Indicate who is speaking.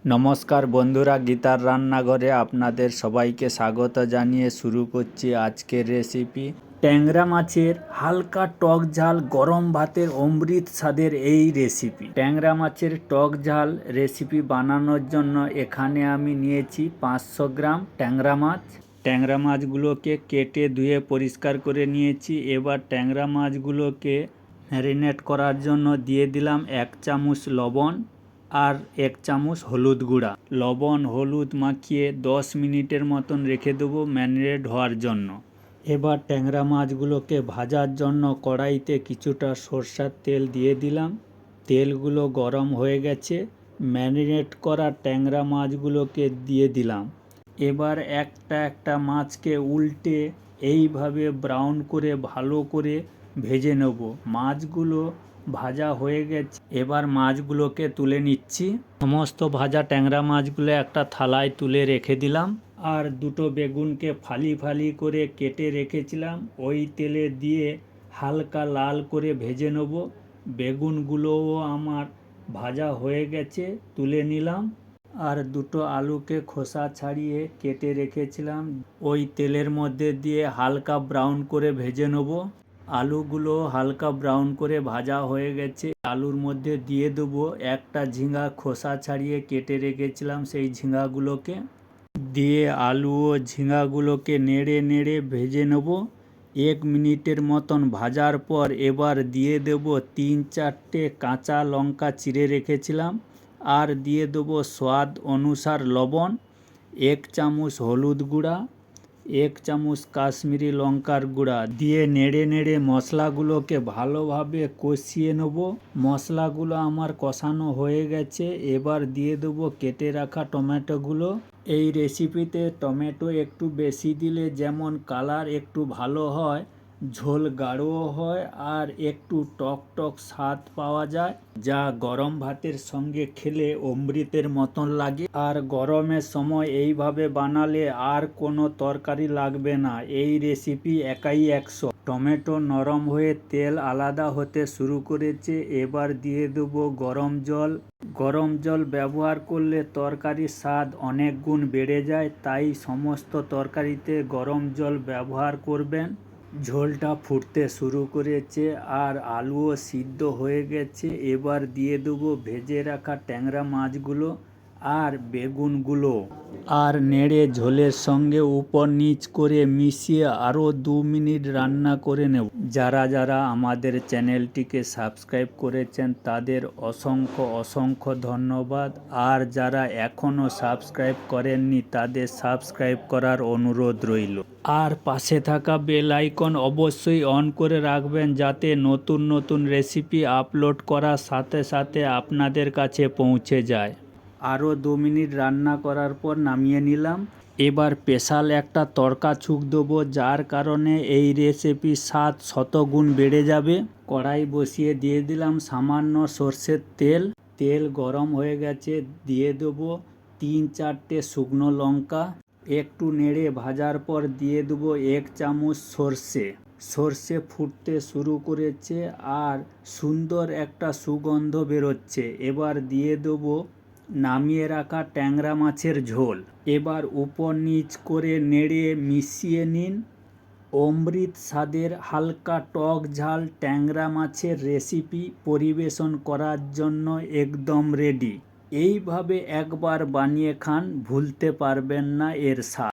Speaker 1: নমস্কার বন্ধুরা, গীতার রান্নাঘরে আপনাদের সবাইকে স্বাগত জানিয়ে শুরু করছি আজকের রেসিপি। ট্যাংরা মাছের হালকা টক ঝাল গরম ভাতের অমৃত স্বাদের এই রেসিপি। ট্যাংরা মাছের টক ঝাল রেসিপি বানানোর জন্য এখানে আমি নিয়েছি 500 গ্রাম ট্যাংরা মাছ। ট্যাংরা মাছগুলোকে কেটে ধুয়ে পরিষ্কার করে নিয়েছি। এবার ট্যাংরা মাছগুলোকে ম্যারিনেট করার জন্য দিয়ে দিলাম 1 চামচ লবণ আর 1 চামচ হলুদ গুঁড়া। লবণ হলুদ মাখিয়ে 10 মিনিটের মতন রেখে দেবো ম্যারিনেট হওয়ার জন্য। এবার ট্যাংরা মাছগুলোকে ভাজার জন্য কড়াইতে কিছুটা সরষের তেল দিয়ে দিলাম। তেলগুলো গরম হয়ে গেছে, ম্যারিনেট করা ট্যাংরা মাছগুলোকে দিয়ে দিলাম। এবার একটা একটা মাছকে উল্টে এইভাবে ব্রাউন করে ভালো করে ভেজে নেব। মাছগুলো ভাজা হয়ে গেছে, এবার মাছগুলোকে তুলে নিচ্ছি। সমস্ত ভাজা ট্যাংরা মাছগুলো একটা থালায় তুলে রেখে দিলাম। আর দুটো বেগুনকে ফালি ফালি করে কেটে রেখেছিলাম, ওই তেলে দিয়ে হালকা লাল করে ভেজে নেব। বেগুনগুলোও আমার ভাজা হয়ে গেছে, তুলে নিলাম। আর দুটো আলুকে খোসা ছাড়িয়ে কেটে রেখেছিলাম, ওই তেলের মধ্যে দিয়ে হালকা ব্রাউন করে ভেজে নেব। আলুগুলো হালকা ব্রাউন করে ভাজা হয়ে গেছে, আলুর মধ্যে দিয়ে দেবো একটা ঝিঙা খোসা ছাড়িয়ে কেটে রেখেছিলাম, সেই ঝিঙাগুলোকে দিয়ে আলু ও ঝিঙাগুলোকে নেড়ে নেড়ে ভেজে নেব 1 মিনিটের মতন ভাজার পর। এবার দিয়ে দেব 3-4টে কাঁচা লঙ্কা চিড়ে রেখেছিলাম, আর দিয়ে দেবো স্বাদ অনুসার লবণ, 1 চামচ হলুদ গুঁড়া, 1 চামচ কাশ্মীরি লঙ্কার গুঁড়া দিয়ে নেড়ে নেড়ে মশলাগুলোকে ভালোভাবে কষিয়ে নেব। মশলাগুলো আমার কষানো হয়ে গেছে, এবার দিয়ে দেবো কেটে রাখা টমেটোগুলো। এই রেসিপিতে টমেটো একটু বেশি দিলে যেমন কালার একটু ভালো হয়, ঝোল গাঢ়ও হয়, আর একটু টক টক স্বাদ পাওয়া যায়, যা গরম ভাতের সঙ্গে খেলে অমৃতের মতন লাগে। আর গরমের সময় এইভাবে বানালে আর কোনো তরকারি লাগবে না। এই রেসিপি একাই 100। টমেটো নরম হয়ে তেল আলাদা হতে শুরু করেছে, এবার দিয়ে দেবো গরম জল। গরম জল ব্যবহার করলে তরকারির স্বাদ অনেক গুণ বেড়ে যায়, তাই সমস্ত তরকারিতে গরম জল ব্যবহার করবেন। ঝোলটা ফুটতে শুরু করেছে আর আলুও সিদ্ধ হয়ে গেছে, এবার দিয়ে দেবো ভেজে রাখা ট্যাংরা মাছগুলো আর বেগুনগুলো, আর নেড়ে ঝোলের সঙ্গে উপর নিচ করে মিশিয়ে আরও 2 মিনিট রান্না করে নেব। যারা যারা আমাদের চ্যানেলটিকে সাবস্ক্রাইব করেছেন তাদের অসংখ্য অসংখ্য ধন্যবাদ, আর যারা এখনও সাবস্ক্রাইব করেননি তাদের সাবস্ক্রাইব করার অনুরোধ রইল। আর পাশে থাকা বেল আইকন অবশ্যই অন করে রাখবেন, যাতে নতুন নতুন রেসিপি আপলোড করার সাথে সাথে আপনাদের কাছে পৌঁছে যায়। আরও 2 মিনিট রান্না করার পর নামিয়ে নিলাম। এবার স্পেশাল একটা তড়কা ছুঁক দেবো, যার কারণে এই রেসিপির স্বাদ শতগুণ বেড়ে যাবে। কড়াই বসিয়ে দিয়ে দিলাম সামান্য সর্ষের তেল। তেল গরম হয়ে গেছে, দিয়ে দেবো 3-4টে শুকনো লঙ্কা। একটু নেড়ে ভাজার পর দিয়ে দেবো 1 চামচ সর্ষে। সর্ষে ফুটতে শুরু করেছে আর সুন্দর একটা সুগন্ধ বেরোচ্ছে। এবার দিয়ে দেবো নামিয়ে রাখা ট্যাংরা মাছের ঝোল। এবার উপর নিচ করে নেড়ে মিশিয়ে নিন। অমৃত স্বাদের হালকা টক ঝাল ট্যাংরা মাছের রেসিপি পরিবেশন করার জন্য একদম রেডি। এইভাবে একবার বানিয়ে খান, ভুলতে পারবেন না এর স্বাদ।